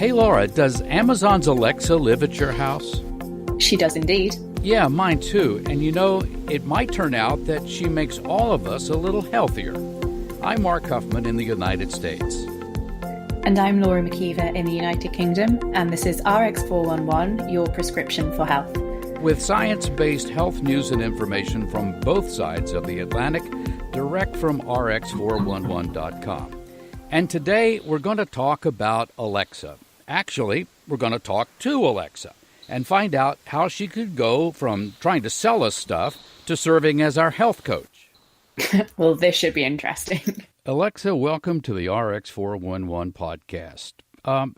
Hey, Laura, does Amazon's Alexa live at your house? She does indeed. Yeah, mine too. And you know, it might turn out that she makes all of us a little healthier. I'm Mark Huffman in the United States. And I'm Laura McKeever in the United Kingdom, and this is RX411, your prescription for health. With science-based health news and information from both sides of the Atlantic, direct from rx411.com. And today we're going to talk about Alexa. Actually, we're going to talk to Alexa and find out how she could go from trying to sell us stuff to serving as our health coach. Well, this should be interesting. Alexa, welcome to the RX411 podcast.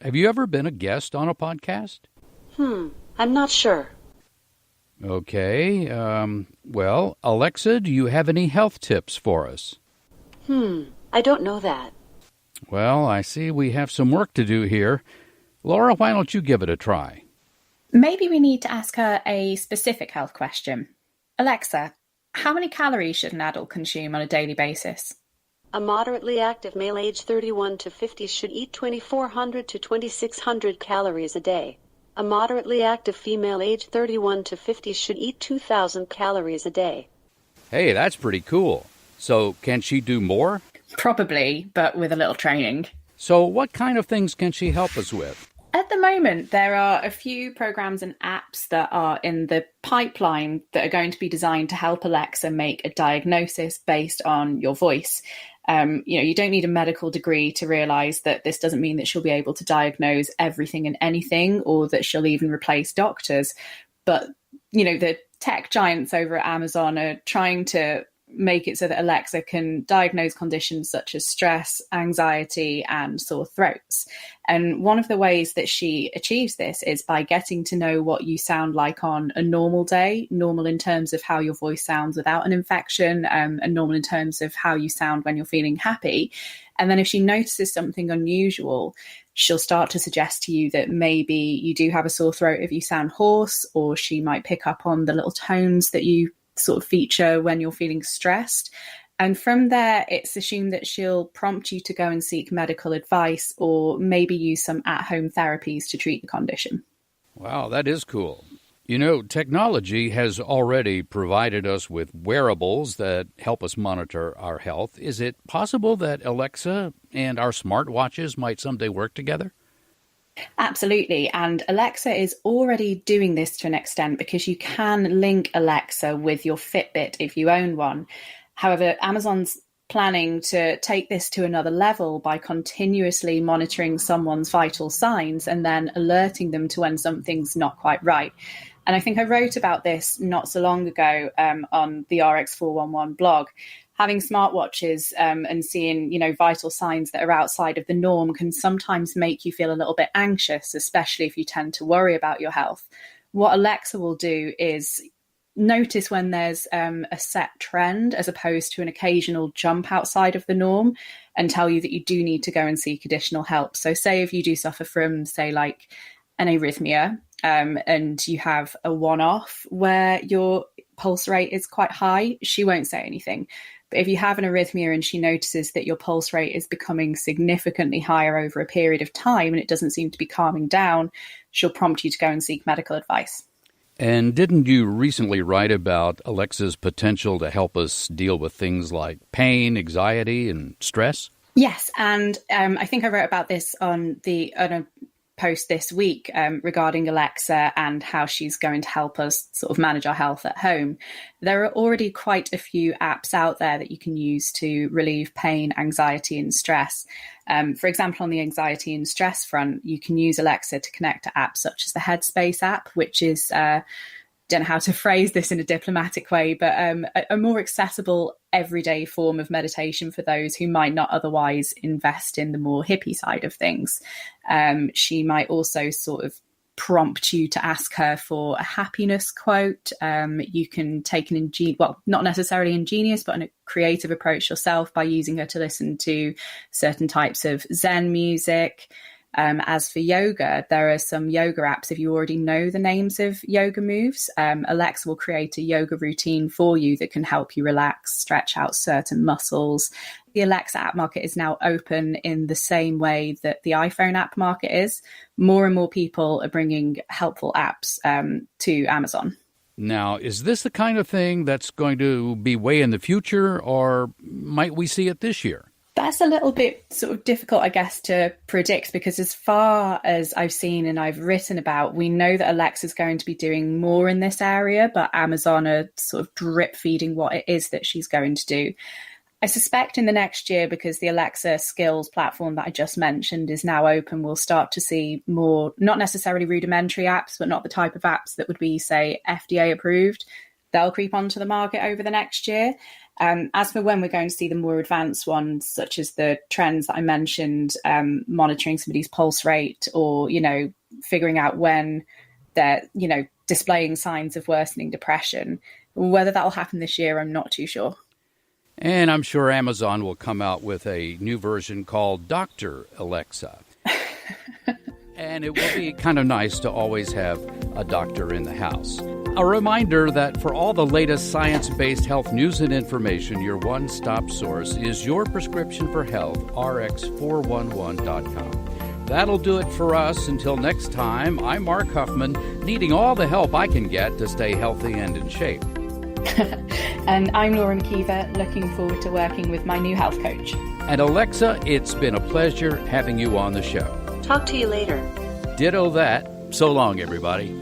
Have you ever been a guest on a podcast? I'm not sure. Okay. Well, Alexa, do you have any health tips for us? I don't know that. Well, I see we have some work to do here. Laura, why don't you give it a try? Maybe we need to ask her a specific health question. Alexa, how many calories should an adult consume on a daily basis? A moderately active male aged 31 to 50 should eat 2,400 to 2,600 calories a day. A moderately active female aged 31 to 50 should eat 2,000 calories a day. Hey, that's pretty cool. So can she do more? Probably, but with a little training. So what kind of things can she help us with? At the moment, there are a few programs and apps that are in the pipeline that are going to be designed to help Alexa make a diagnosis based on your voice. You don't need a medical degree to realize that this doesn't mean that she'll be able to diagnose everything and anything, or that she'll even replace doctors. But, the tech giants over at Amazon are trying to make it so that Alexa can diagnose conditions such as stress, anxiety, and sore throats. And one of the ways that she achieves this is by getting to know what you sound like on a normal day, normal in terms of how your voice sounds without an infection, and normal in terms of how you sound when you're feeling happy. And then if she notices something unusual, she'll start to suggest to you that maybe you do have a sore throat if you sound hoarse, or she might pick up on the little tones that you sort of feature when you're feeling stressed. And from there, it's assumed that she'll prompt you to go and seek medical advice, or maybe use some at-home therapies to treat the condition. Wow, that is cool. Technology has already provided us with wearables that help us monitor our health. Is it possible that Alexa and our smartwatches might someday work together? Absolutely. And Alexa is already doing this to an extent, because you can link Alexa with your Fitbit if you own one. However, Amazon's planning to take this to another level by continuously monitoring someone's vital signs and then alerting them to when something's not quite right. And I think I wrote about this not so long ago on the RX411 blog. Having smartwatches and seeing, vital signs that are outside of the norm can sometimes make you feel a little bit anxious, especially if you tend to worry about your health. What Alexa will do is notice when there's a set trend as opposed to an occasional jump outside of the norm, and tell you that you do need to go and seek additional help. So say if you do suffer from, say, like an arrhythmia, and you have a one-off where your pulse rate is quite high, she won't say anything. But if you have an arrhythmia and she notices that your pulse rate is becoming significantly higher over a period of time and it doesn't seem to be calming down, she'll prompt you to go and seek medical advice. And didn't you recently write about Alexa's potential to help us deal with things like pain, anxiety, and stress? Yes, and I think I wrote about this on a post this week regarding Alexa and how she's going to help us sort of manage our health at home. There are already quite a few apps out there that you can use to relieve pain, anxiety, and stress. For example, on the anxiety and stress front, you can use Alexa to connect to apps such as the Headspace app, which is don't know how to phrase this in a diplomatic way, but a more accessible everyday form of meditation for those who might not otherwise invest in the more hippie side of things. She might also sort of prompt you to ask her for a happiness quote. You can take not necessarily ingenious, but a creative approach yourself by using her to listen to certain types of Zen music. As for yoga, there are some yoga apps. If you already know the names of yoga moves, Alexa will create a yoga routine for you that can help you relax, stretch out certain muscles. the Alexa app market is now open in the same way that the iPhone app market is. More and more people are bringing helpful apps to Amazon. Now, is this the kind of thing that's going to be way in the future, or might we see it this year? That's a little bit sort of difficult, I guess, to predict, because as far as I've seen and I've written about, we know that Alexa's going to be doing more in this area, but Amazon are sort of drip feeding what it is that she's going to do. I suspect in the next year, because the Alexa skills platform that I just mentioned is now open, we'll start to see more, not necessarily rudimentary apps, but not the type of apps that would be, say, FDA approved. They'll creep onto the market over the next year. As for when we're going to see the more advanced ones, such as the trends that I mentioned, monitoring somebody's pulse rate, or, figuring out when they're, displaying signs of worsening depression, whether that will happen this year, I'm not too sure. And I'm sure Amazon will come out with a new version called Dr. Alexa. And it will be kind of nice to always have a doctor in the house. A reminder that for all the latest science-based health news and information, your one-stop source is Your Prescription for Health, rx411.com. That'll do it for us. Until next time, I'm Mark Huffman, needing all the help I can get to stay healthy and in shape. And I'm Laura McKeever, looking forward to working with my new health coach. And Alexa, it's been a pleasure having you on the show. Talk to you later. Ditto that. So long, everybody.